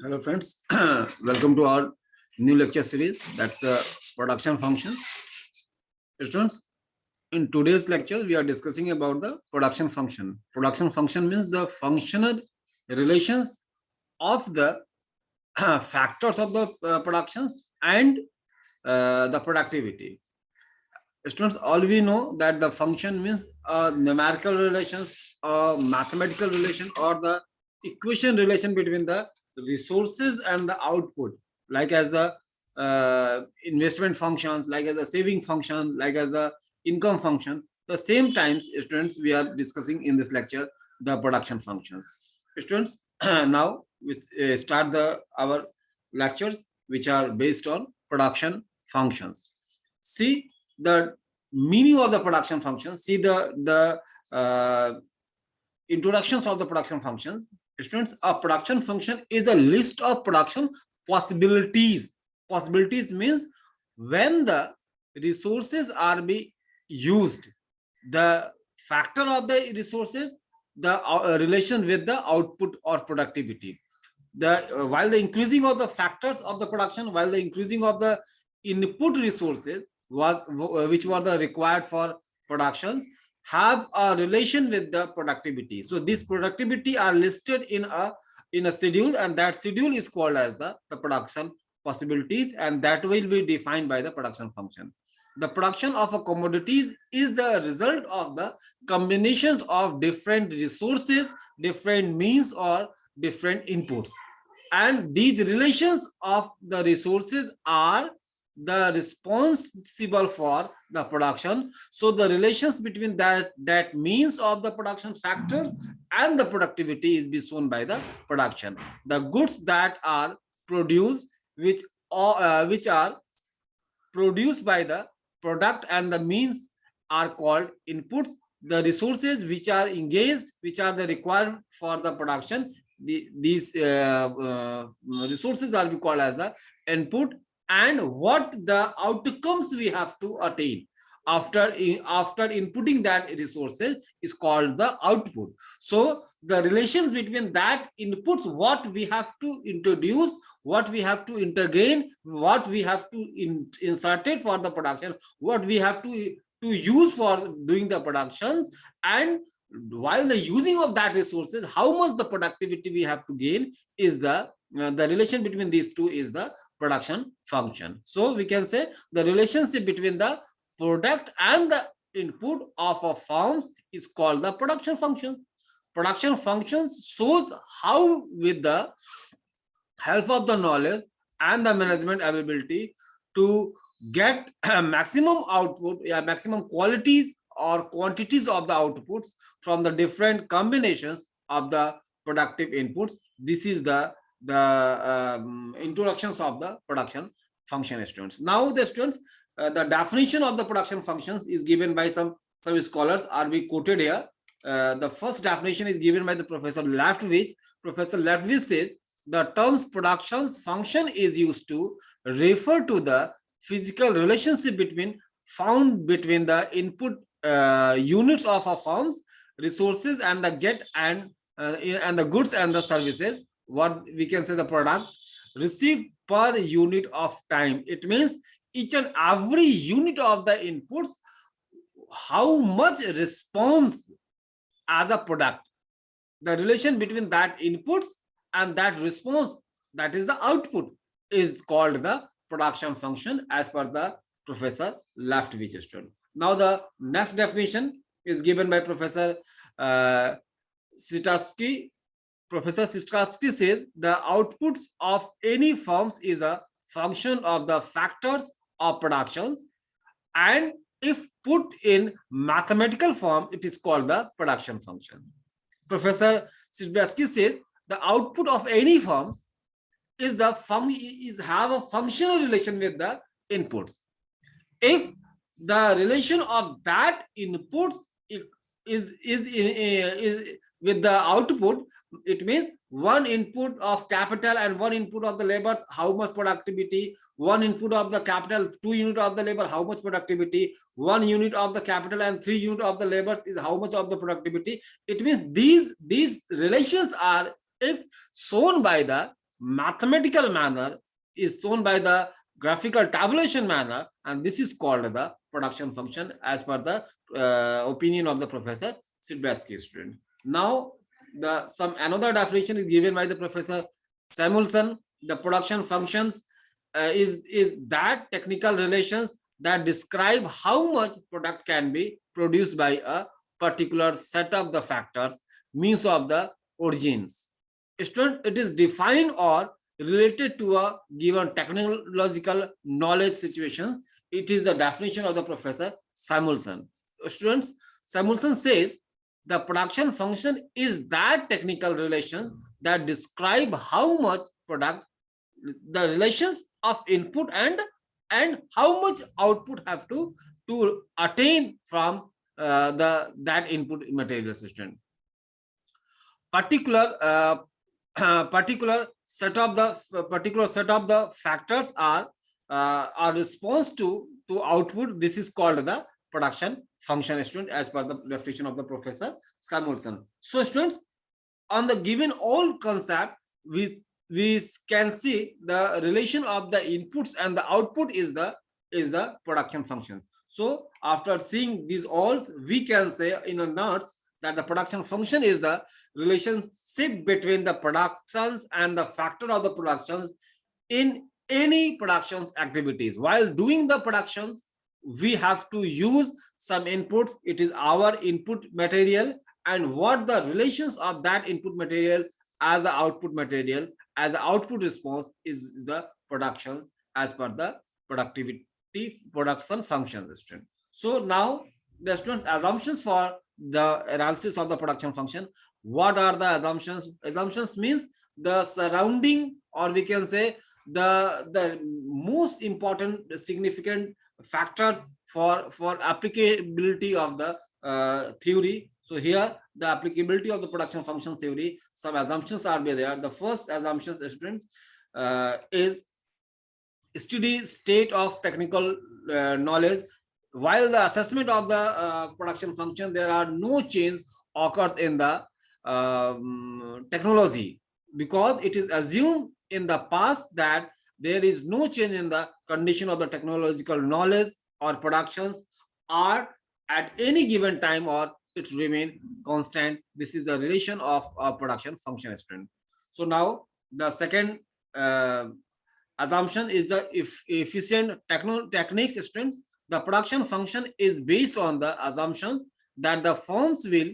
Hello friends, welcome to our new lecture series. That's the production functions. Students, in today's lecture, we are discussing about the production function. Production function means the functional relations of the factors of the productions and the productivity. Students, all we know that the function means numerical relations, mathematical relation, or the equation relation between the resources and the output, like as the investment functions, like as the saving function, like as the income function. The same times, students, we are discussing in this lecture the production functions. Students, now we start the our lectures which are based on production functions. See the meaning of the production function. See the introductions of the production functions. Students, a production function is a list of production possibilities. Possibilities means when the resources are being used, the factor of the resources, the relation with the output or productivity. The while the increasing of the factors of the production, while the increasing of the input resources was which were the required for productions, have a relation with the productivity. So this productivity are listed in a schedule, and that schedule is called as the production possibilities, and that will be defined by the production function. The production of a commodities is the result of the combinations of different resources, different means, or different inputs, and these relations of the resources are the responsible for the production. So the relations between that means of the production factors and the productivity is be shown by the production. The goods that are produced, which are produced by the product, and the means are called inputs. The resources which are engaged, which are the required for the production, these resources are called as the input, and what the outcomes we have to attain after inputting that resources is called the output. So the relations between that inputs, what we have to introduce, what we have to intergain, what we have to insert it for the production, what we have to use for doing the productions, and while the using of that resources, how much the productivity we have to gain, is the relation between these two is the production function. So we can say the relationship between the product and the input of a firms is called the production functions. Production functions shows how, with the help of the knowledge and the management ability, to get maximum output, maximum qualities or quantities of the outputs from the different combinations of the productive inputs. This is the introductions of the production function, students. Now the students, the definition of the production functions is given by some scholars are be quoted here. The first definition is given by the Professor Leftovich. Professor Leftovich says the terms productions function is used to refer to the physical relationship found between the input units of a firm's resources and the and the goods and the services, what we can say the product received per unit of time. It means each and every unit of the inputs, how much response as a product, the relation between that inputs and that response, that is the output, is called the production function as per the Professor Leftovich. Now the next definition is given by Professor Sitarsky. Professor Sitarsky says the outputs of any firms is a function of the factors of productions, and if put in mathematical form, it is called the production function. Professor Sitarsky says the output of any firms is have a functional relation with the inputs. If the relation of that inputs is with the output, it means one input of capital and one input of the labors, how much productivity, one input of the capital, 2 unit of the labor, how much productivity, 1 unit of the capital and 3 unit of the labors is how much of the productivity. It means these relations are, if shown by the mathematical manner is shown by the graphical tabulation manner, and this is called the production function as per the opinion of the Professor Sidbersky student. Now, some another definition is given by the Professor Samuelson. The production functions is that technical relations that describe how much product can be produced by a particular set of the factors, means of the origins. Student, it is defined or related to a given technological knowledge situations. It is the definition of the Professor Samuelson. Students, Samuelson says the production function is that technical relations that describe how much product, the relations of input and how much output have to attain from that input material system. Particular set of the factors are response to output. This is called the production function, student, as per the definition of the Professor Samuelson. So students, on the given all concept, we can see the relation of the inputs and the output is the production function. So after seeing these all, we can say in a notes that the production function is the relationship between the productions and the factor of the productions in any productions activities. While doing the productions, we have to use some inputs. It is our input material, and what the relations of that input material as the output material, as the output response, is the production as per the productivity production functions. So now the students, assumptions for the analysis of the production function. What are the assumptions? Assumptions means the surrounding, or we can say the most important significant factors for applicability of the theory. So here the applicability of the production function theory, some assumptions are there. The first assumption, students, is steady state of technical knowledge. While the assessment of the production function, there are no change occurs in the technology, because it is assumed in the past that there is no change in the condition of the technological knowledge or productions are at any given time, or it remain constant. This is the relation of production function, student. So now the second assumption is the efficient techniques, student. The production function is based on the assumptions that the firms will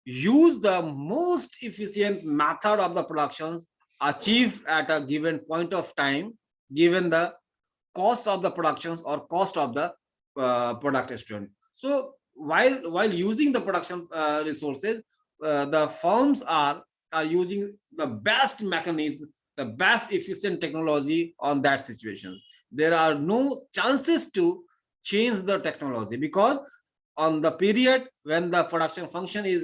use the most efficient method of the productions achieved at a given point of time, given the cost of the productions or cost of the product, student. So while using the production resources, the firms are using the best mechanism, the best efficient technology on that situation. There are no chances to change the technology, because on the period when the production function is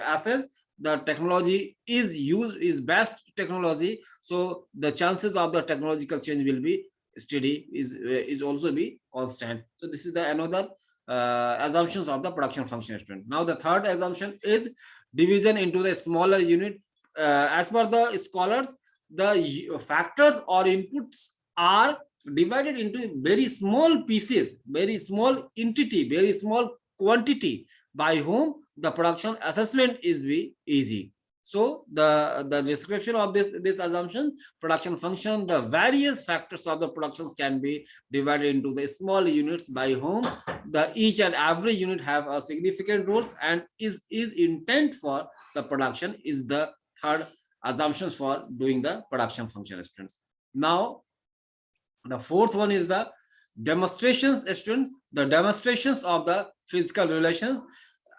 assessed, the technology is used, is best technology. So the chances of the technological change will be steady, is also be constant. So this is the another assumptions of the production function, student. Now the third assumption is division into the smaller unit. As per the scholars, the factors or inputs are divided into very small pieces, very small entity, very small quantity, by whom the production assessment is be easy. So the description of this assumption, production function, the various factors of the productions can be divided into the small units, by whom the each and every unit have a significant roles and is intent for the production, is the third assumptions for doing the production function, students. Now the fourth one is the demonstrations, students. The demonstrations of the physical relations.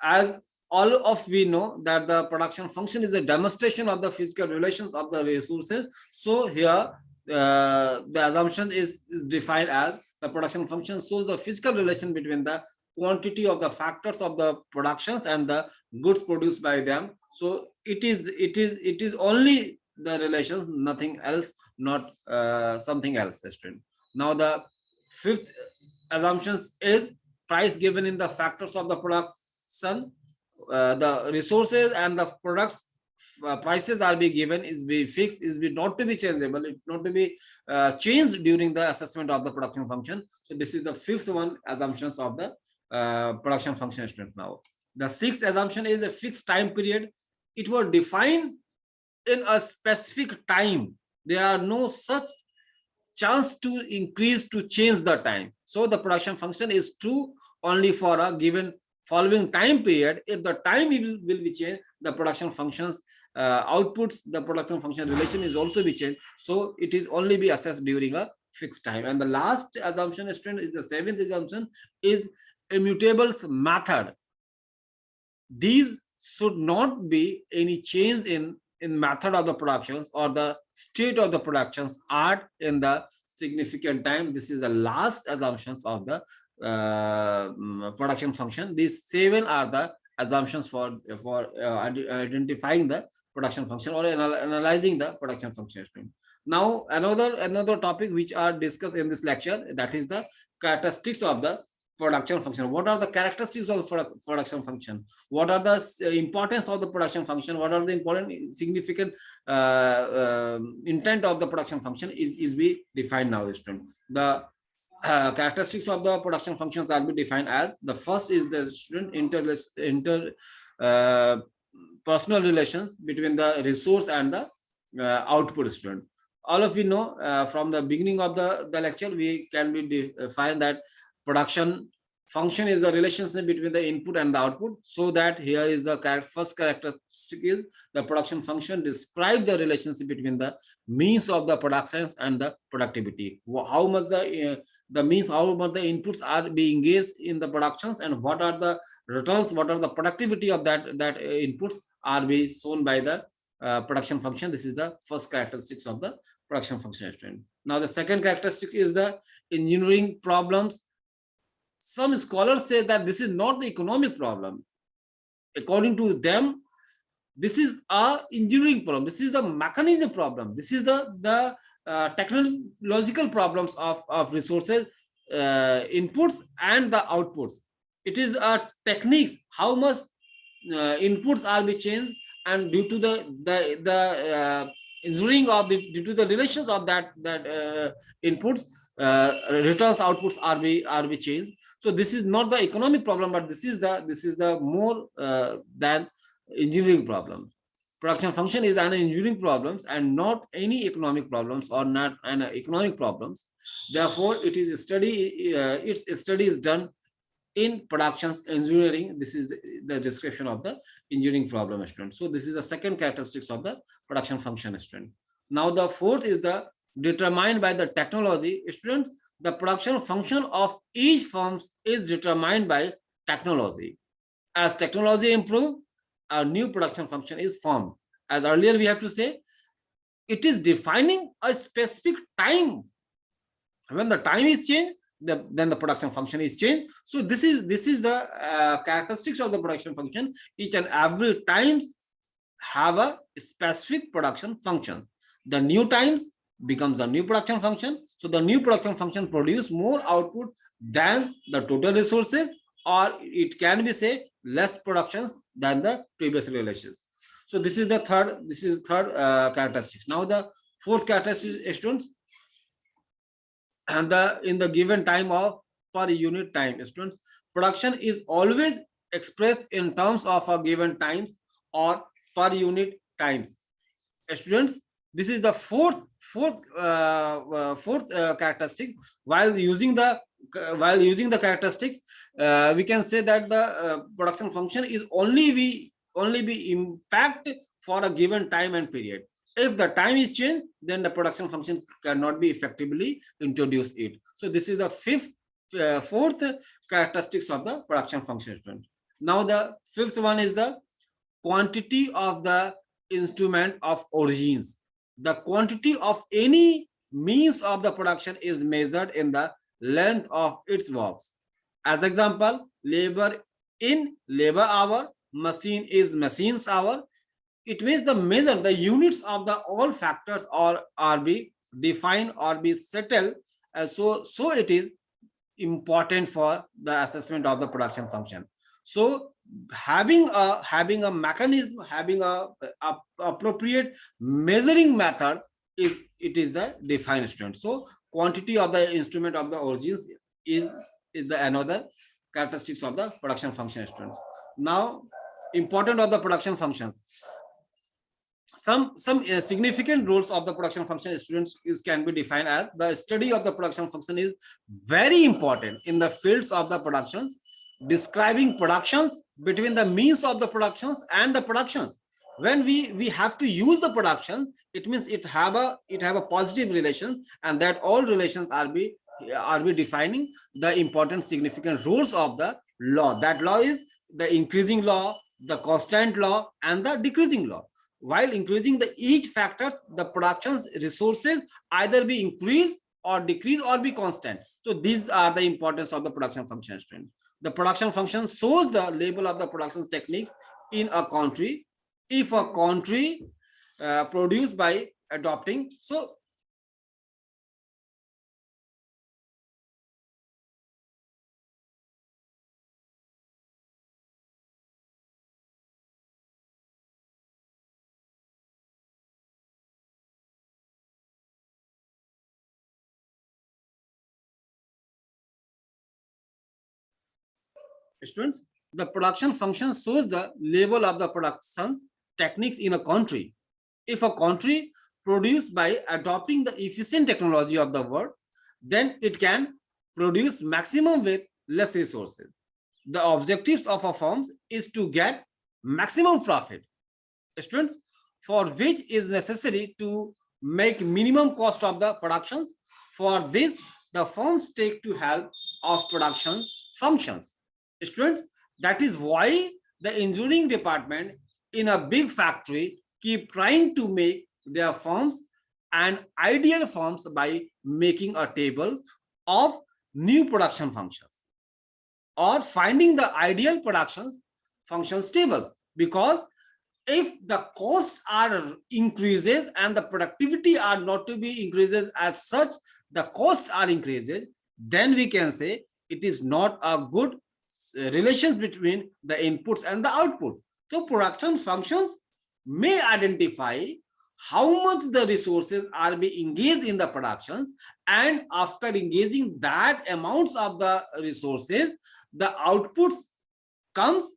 As all of we know that the production function is a demonstration of the physical relations of the resources. So here the assumption is defined as the production function shows the physical relation between the quantity of the factors of the productions and the goods produced by them. So it is only the relations, nothing else, not something else, student. Now the fifth assumptions is price given in the factors of the production, the resources and the products prices are be given is be fixed, is be not to be changeable, it not to be changed during the assessment of the production function. So this is the fifth one, assumptions of the production function student. Now the sixth assumption is a fixed time period. It was defined in a specific time. There are no such chance to increase to change the time. So the production function is true only for a given following time period. If the time will be changed, the production functions outputs, the production function relation is also be changed. So it is only be assessed during a fixed time. And the last assumption, student, is the seventh assumption, is immutables method. These should not be any change in method of the productions or the state of the productions are in the significant time. This is the last assumptions of the production function. These seven are the assumptions for identifying the production function or analyzing the production function stream. Now another topic which are discussed in this lecture, that is the characteristics of the production function. What are the characteristics of production function? What are the importance of the production function? What are the important significant intent of the production function is be defined now, student. The characteristics of the production functions are be defined as, the first is the student personal relations between the resource and the output, student. All of you know from the beginning of the lecture, we can be define that production function is the relationship between the input and the output. So that here is the first characteristic is the production function describe the relationship between the means of the productions and the productivity. How much the means, how much the inputs are being engaged in the productions, and what are the returns, what are the productivity of that inputs are being shown by the production function. This is the first characteristics of the production function. Now the second characteristic is the engineering problems. Some scholars say that this is not the economic problem. According to them, this is a engineering problem. This is the mechanism problem. This is the technological problems of resources, inputs and the outputs. It is a techniques, how much inputs are be changed, and due to the engineering of the, due to the relations of that inputs, returns outputs are be changed. So this is not the economic problem, but this is the more than engineering problem. Production function is an engineering problems and not any economic problems, or not an economic problems. Therefore, it is a study. Its study is done in productions engineering. This is the description of the engineering problem, student. So this is the second characteristics of the production function, student. Now the fourth is the determined by the technology, students. The production function of each firm is determined by technology. As technology improve, a new production function is formed. As earlier we have to say, it is defining a specific time. When the time is changed, then the production function is changed. So this is the characteristics of the production function. Each and every times have a specific production function. The new times becomes a new production function. So the new production function produce more output than the total resources, or it can be say less productions than the previous relations. So this is the third characteristics. Now the fourth characteristic, students, and in the given time of per unit time, students, production is always expressed in terms of a given times or per unit times. Students, this is the fourth characteristics. While using the characteristics, we can say that the production function is only be impact for a given time and period. If the time is changed, then the production function cannot be effectively introduced it. So this is the fourth characteristics of the production function. Now the fifth one is the quantity of the instrument of origins. The quantity of any means of the production is measured in the length of its works. As example, labor in labor hour, machine is machines hour. It means the measure, the units of the all factors are be defined or be settled. So it is important for the assessment of the production function. So having a mechanism, having a appropriate measuring method is the defined student. So quantity of the instrument of the origins is the another characteristics of the production function students. Now, important of the production functions. Some significant roles of the production function students can be defined as the study of the production function is very important in the fields of the productions, describing productions between the means of the productions and the productions. When we have to use the production, it means it have a positive relations, and that all relations are be defining the important significant rules of the law. That law is the increasing law, the constant law, and the decreasing law. While increasing the each factors, the production's resources either be increased or decreased or be constant. So these are the importance of the production function student. The production function shows the label of the production techniques in a country. If a country produced by adopting, so students, the production function shows the level of the production techniques in a country. If a country produced by adopting the efficient technology of the world, then it can produce maximum with less resources. The objectives of a firm is to get maximum profit, students, for which is necessary to make minimum cost of the productions. For this, the firms take to help of production functions. Students, that is why the engineering department in a big factory keep trying to make their firms and ideal firms by making a table of new production functions or finding the ideal production functions tables. Because if the costs are increases and the productivity are not to be increases as such, the costs are increases, then we can say it is not a good relations between the inputs and the output. So production functions may identify how much the resources are being engaged in the productions, and after engaging that amounts of the resources, the outputs comes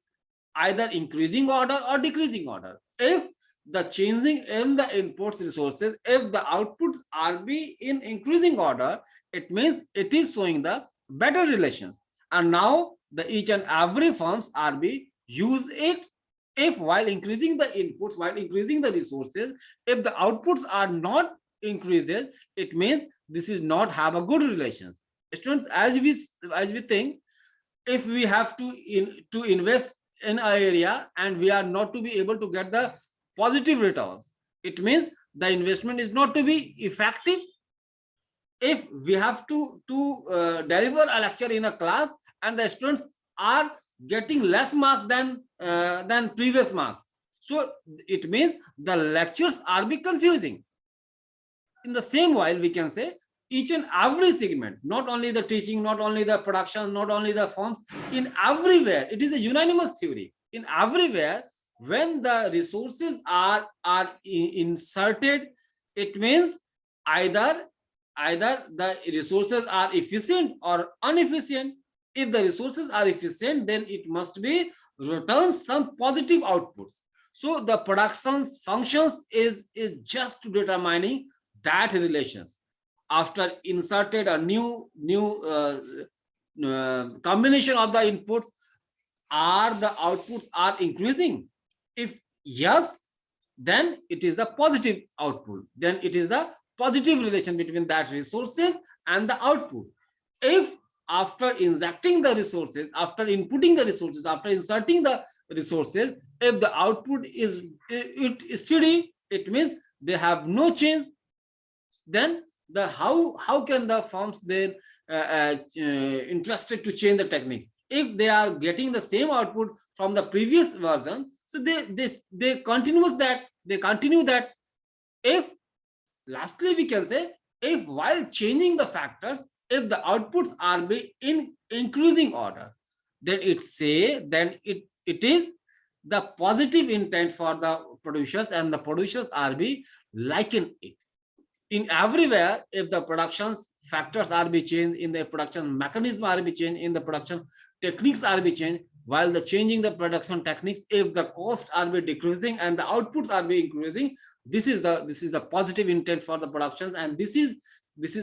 either increasing order or decreasing order. If the changing in the inputs resources, if the outputs are be in increasing order, it means it is showing the better relations. And now the each and every firms are be use it. If while increasing the inputs, while increasing the resources, if the outputs are not increases, it means this is not have a good relations. Students, as we think, if we have to invest in an area and we are not to be able to get the positive returns, it means the investment is not to be effective. If we have to deliver a lecture in a class and the students are getting less marks than previous marks, so it means the lectures are be confusing. In the same while, we can say each and every segment, not only the teaching, not only the production, not only the forms, in everywhere, it is a unanimous theory. In everywhere, when the resources are inserted, it means either the resources are efficient or inefficient. If the resources are efficient, then it must be return some positive outputs. So the production functions is just to determining that relations. After inserted a new combination of the inputs, are the outputs are increasing? If yes, then it is a positive output. Then it is a positive relation between that resources and the output. If after injecting the resources, after inputting the resources, after inserting the resources, if the output is steady, it means they have no change. Then the how can the firms then interested to change the techniques if they are getting the same output from the previous version? So they continue that. If lastly we can say, if while changing the factors, if the outputs are be in increasing order, then it It is the positive intent for the producers, and the producers are be liking it. In everywhere, if the production factors are be changed, in the production mechanism are be changed, in the production techniques are be changed, while the changing the production techniques, if the costs are be decreasing and the outputs are be increasing, this is the positive intent for the productions, and this is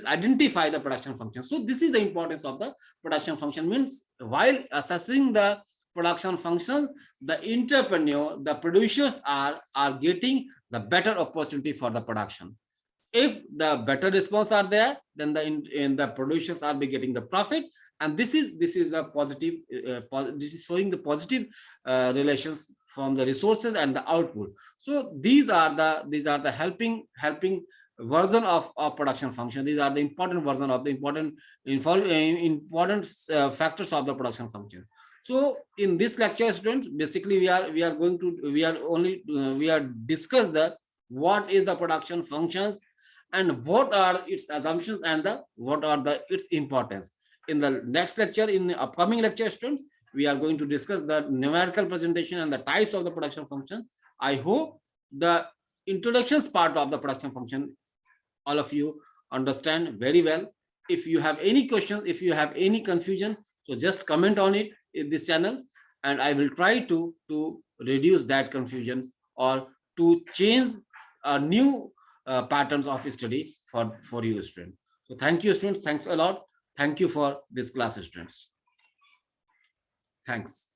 identify the production function. So this is the importance of the production function. Means while assessing the production function, the entrepreneur, the producers are getting the better opportunity for the production. If the better response are there, then the producers are be getting the profit, and this is a positive, this is showing the positive relations from the resources and the output. So these are the helping version of production function. These are the important version of the important factors of the production function. So in this lecture, students, basically we are going to we are discuss that what is the production functions and what are its assumptions and what are its importance. In the next lecture, in the upcoming lecture, students, we are going to discuss the numerical presentation and the types of the production function. I hope the introductions part of the production function all of you understand very well. If you have any questions, if you have any confusion, so just comment on it in this channel, and I will try to reduce that confusions or to change a new patterns of study for you, students. So thank you, students. Thanks a lot. Thank you for this class, students. Thanks.